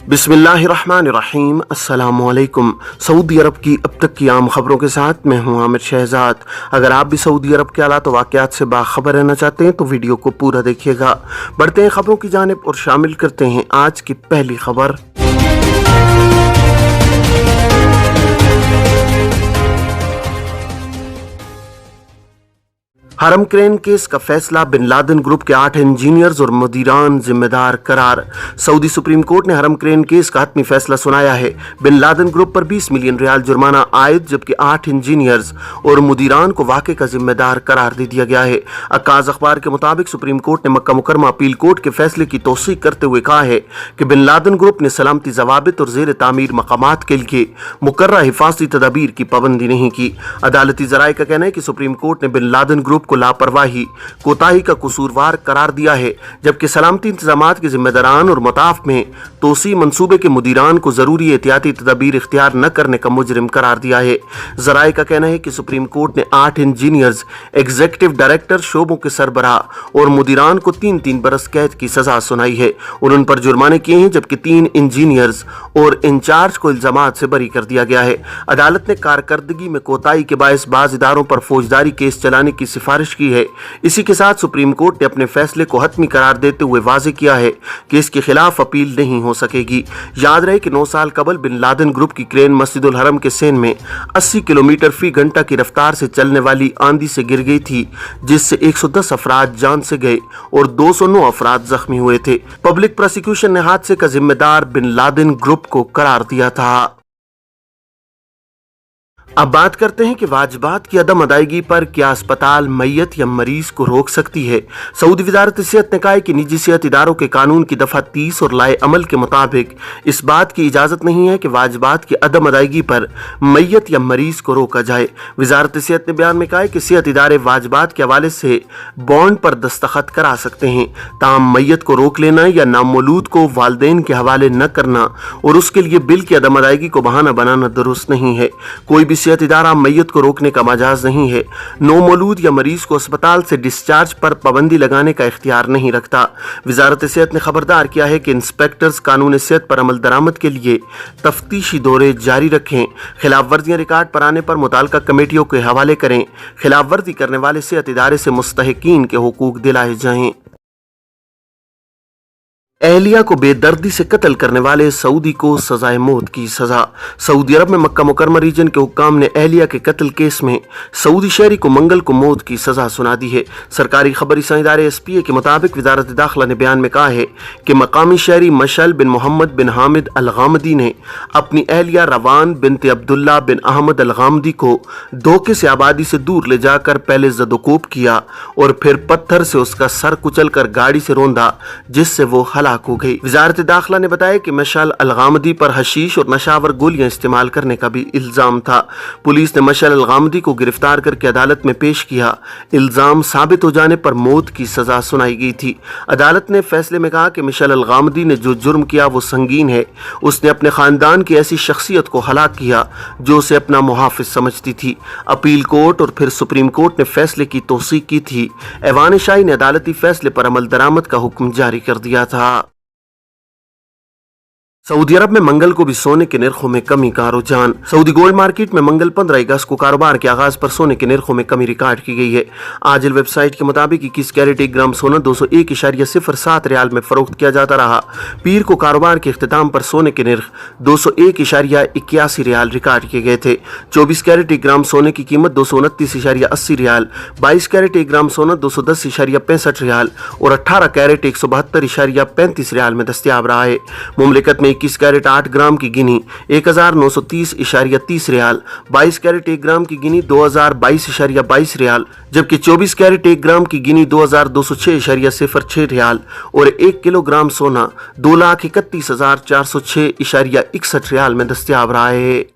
बिस्मिल्लाहिर्रहमानिर्रहीम। अस्सलाम वालेकुम। सऊदी अरब की अब तक की आम खबरों के साथ मैं हूं आमिर शहजाद। अगर आप भी सऊदी अरब के हालात व वाक़यात से बाखबर रहना चाहते हैं तो वीडियो को पूरा देखिएगा। बढ़ते हैं खबरों की जानिब और शामिल करते हैं आज की पहली खबर। हरम क्रेन केस का फैसला, बिन लादेन ग्रुप के 8 इंजीनियर्स और मुदीरान जिम्मेदार करार। सऊदी सुप्रीम कोर्ट ने हरम क्रेन केस का हतमी फैसला सुनाया है। बिन लादेन ग्रुप पर 20 मिलियन रियाल जुर्माना आयद, जबकि 8 इंजीनियर्स और मुदीरान को वाक़े का जिम्मेदार करार दे दिया गया है। अक्काज़ अखबार के मुताबिक सुप्रीम कोर्ट ने मक्का मुकरमा अपील कोर्ट के फैसले की तौसीक करते हुए कहा है कि बिन लादेन ग्रुप ने सलामती ज़वाबित और ज़ेर तामीर मकामात के लिए मुकर्रर हिफाजती तदाबीर की पाबंदी नहीं की। अदालती ज़राए का कहना है कि सुप्रीम कोर्ट ने बिन लादेन ग्रुप को लापरवाही, कोताही का कसूरवार करार दिया है, जबकि सलामती इंतजामात के जिम्मेदारान और मताफ में तोसी मंसूबे के मुदीरान को जरूरी एहतियाती तदबीर इख्तियार न करने का मुजरिम करार दिया है। जराए का कहना है कि सुप्रीम कोर्ट ने 8 इंजीनियर्स, एग्जीक्यूटिव डायरेक्टर, शोबों के सरबराह और मुदीरान को 3-3 बरस कैद की सजा सुनाई है और उन पर जुर्माने किए हैं, जबकि 3 इंजीनियर्स और इंचार्ज को इल्जामात से बरी कर दिया गया है। अदालत ने कारकर्दगी में कोताही के बायस बाज इदारों पर फौजदारी केस चलाने की सिफारिश की है। इसी के साथ सुप्रीम कोर्ट ने अपने फैसले को हतमी करार देते हुए वाज़ेह किया है कि इसके खिलाफ अपील नहीं हो सकेगी। याद रहे कि 9 साल कबल बिन लादेन ग्रुप की क्रेन मस्जिदुल हरम के सेन में 80 किलोमीटर फी घंटा की रफ्तार से चलने वाली आंधी से गिर गई थी, जिससे 110 अफराद जान से गए और 209 अफराद जख्मी हुए थे। पब्लिक प्रोसिक्यूशन ने हादसे का जिम्मेदार बिन लादेन ग्रुप को करार दिया था। अब बात करते हैं कि वाजिबात की अदम अदायगी पर क्या अस्पताल मैयत या मरीज को रोक सकती है। सऊदी वजारत सेहत ने कहा है कि निजी सेहत इदारों के कानून की दफा 30 और लाए अमल के मुताबिक इस बात की इजाजत नहीं है कि वाजिबात की अदम अदायगी पर मैयत या मरीज को रोका जाए। वजारत सेहत ने बयान में कहा है कि सेहत इदारे वाजिबात के हवाले से बॉन्ड पर दस्तखत करा सकते हैं, ताहम मैयत को रोक लेना या नामौलूद को वालदेन के हवाले न करना और उसके लिए बिल की अदम अदायगी को बहाना बनाना दुरुस्त नहीं है। कोई भी सेहत इदारा मैयत को रोकने का मजाज नहीं है। नो मौलूद या मरीज को अस्पताल से डिस्चार्ज पर पाबंदी लगाने का इख्तियार नहीं रखता। वजारत सेहत ने खबरदार किया है कि इंस्पेक्टर्स कानून सेहत पर अमल दरामद के लिए तफ्तीशी दौरे जारी रखें, खिलाफ वर्जियां रिकॉर्ड पर आने पर मुताल्लिका कमेटियों के हवाले करें, खिलाफ वर्जी करने वाले सेहत इदारे से मुस्तहिकीन के हुकूक दिलाए जाएं। एहलिया को बेदर्दी से कत्ल करने वाले सऊदी को सजाए मौत की सजा। सऊदी अरब में मक्का मुकरमा रीजन के हुक्काम ने एहलिया के कत्ल केस में सऊदी शहरी को मंगल को मौत की सजा सुना दी है। सरकारी खबरी इदारे SPA के मुताबिक वजारत दाखिला ने बयान में कहा है कि मकामी शहरी मशल बिन मोहम्मद बिन हामिद अल-गामदी ने अपनी एहलिया रवान बिनते अब्दुल्ला बिन अहमद अल-गामदी को धोखे से आबादी से दूर ले जाकर पहले जदोकोब किया और फिर पत्थर से उसका सर कुचल कर गाड़ी से रौंदा, जिससे वो हलाक हो गई। वजारत दाखिला ने बताया कि मशाल अल-गामदी पर हशीश और नशावर गोलियां इस्तेमाल करने का भी इल्जाम था। पुलिस ने मशाल अल-गामदी को गिरफ्तार करके अदालत में पेश किया। इल्जाम साबित हो जाने पर मौत की सजा सुनाई गई थी। अदालत ने फैसले में कहा कि मशाल अल-गामदी ने जो जुर्म किया वो संगीन है। उसने अपने खानदान की ऐसी शख्सियत को हलाक किया जो उसे अपना मुहाफिज समझती थी। अपील कोर्ट और फिर सुप्रीम कोर्ट ने फैसले की तौसीक की थी। ऐवान शाही ने अदालती फैसले पर अमल दरामद का हुक्म जारी कर दिया था। सऊदी अरब में मंगल को भी सोने के निर्खों में कमी का रुझान। सऊदी गोल्ड मार्केट में मंगल 15 अगस्त को कारोबार के आगाज पर सोने के निर्खों में कमी रिकॉर्ड की गई है। आजिल वेबसाइट के मुताबिक 21 कैरेट 1 ग्राम सोना 201.07 रियाल में फरोख्त किया जाता रहा। पीर को कारोबार के इख्तिताम पर सोने के निर्ख 201.81 रियाल रिकॉर्ड किए गए थे। 24 कैरेट 1 ग्राम सोने की कीमत 229.80 रियाल, 22 कैरेट 1 ग्राम सोना 210.65 रियाल और 18 कैरेट 172.35 रियाल में दस्तियाब रहा है। मुमलिकत में 21 कैरेट 8 ग्राम की गिनी 1930.30 रियाल, 22 कैरेट 1 ग्राम की गिनी 2022.22 रियाल, जबकि 24 कैरेट 1 ग्राम की गिनी 2206.06 रियाल और 1 किलोग्राम सोना 2,31,406.61 रियाल में दस्तियाब रहा है।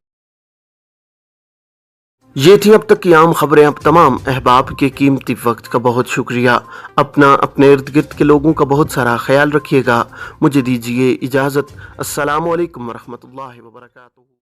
ये थी अब तक की आम खबरें। अब तमाम अहबाब के कीमती वक्त का बहुत शुक्रिया। अपना अपने इर्द गिर्द के लोगों का बहुत सारा ख्याल रखिएगा। मुझे दीजिए इजाज़त। अस्सलामु अलैकुम वरहमतुल्लाहि वबरकातुहू।